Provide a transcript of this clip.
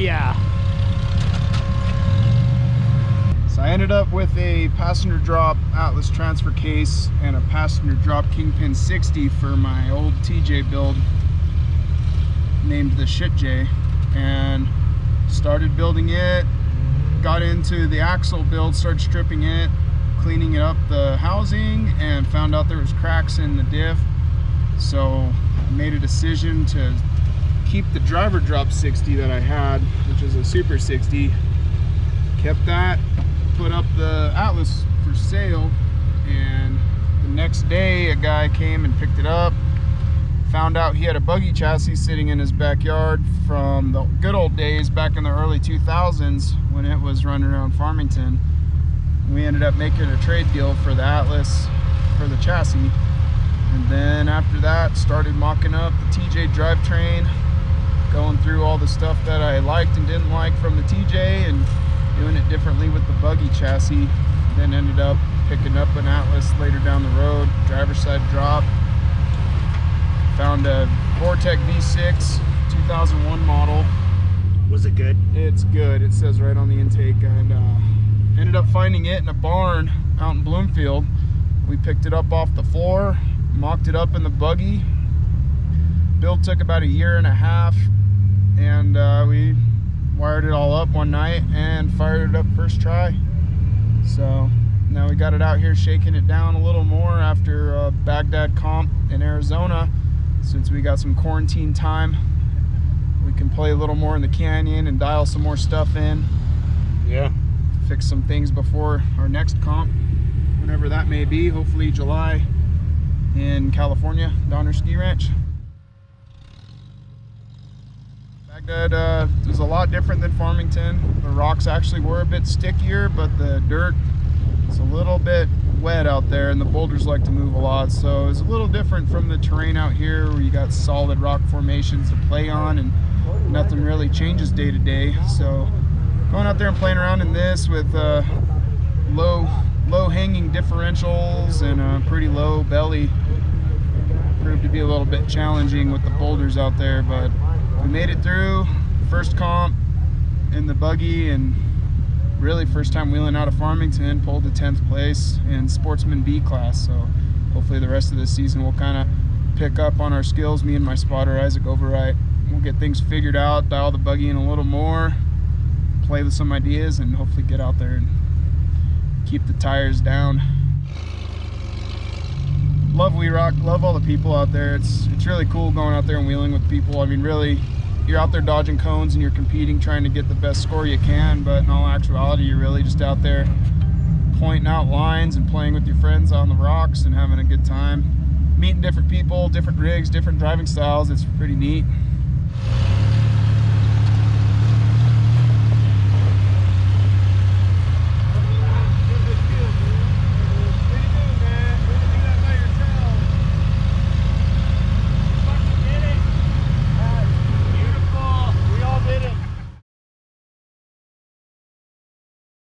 yeah. So I ended up with a passenger drop Atlas transfer case and a passenger drop Kingpin 60 for my old TJ build named the Shit J, and started building it. Got into the axle build, started stripping it, cleaning it up, the housing, and found out there was cracks in the diff. So I made a decision to keep the driver drop 60 that I had, which is a Super 60. Kept that, put up the Atlas for sale, and the next day a guy came and picked it up. Found out he had a buggy chassis sitting in his backyard from the good old days back in the early 2000s when it was running around Farmington. We ended up making a trade deal for the Atlas for the chassis, and then after that started mocking up the TJ drivetrain, going through all the stuff that I liked and didn't like from the TJ and doing it differently with the buggy chassis. Then ended up picking up an Atlas later down the road, driver's side drop. Found a Vortec V6 2001 model. Was it good? It's good. It says right on the intake. And ended up finding it in a barn out in Bloomfield. We picked it up off the floor, mocked it up in the buggy. Build took about 1.5 years, and we wired it all up one night and fired it up first try. So now we got it out here shaking it down a little more after Baghdad comp in Arizona. Since we got some quarantine time, we can play a little more in the canyon and dial some more stuff in. Yeah. Fix some things before our next comp, whenever that may be, hopefully July in California, Donner Ski Ranch. Baghdad is a lot different than Farmington. The rocks actually were a bit stickier, but the dirt is a little bit wet out there, and the boulders like to move a lot, so it's a little different from the terrain out here where you got solid rock formations to play on and nothing really changes day to day. So going out there and playing around in this with low hanging differentials and a pretty low belly proved to be a little bit challenging with the boulders out there, but we made it through first comp in the buggy, and really first time wheeling out of Farmington, pulled the 10th place in Sportsman B class. So hopefully the rest of this season we'll kind of pick up on our skills, me and my spotter Isaac Overwright. We'll get things figured out, dial the buggy in a little more, play with some ideas, and hopefully get out there and keep the tires down. Love WeRock, love all the people out there. It's really cool going out there and wheeling with people. I mean, really, you're out there dodging cones and you're competing, trying to get the best score you can, but in all actuality, you're really just out there pointing out lines and playing with your friends on the rocks and having a good time. Meeting different people, different rigs, different driving styles. It's pretty neat.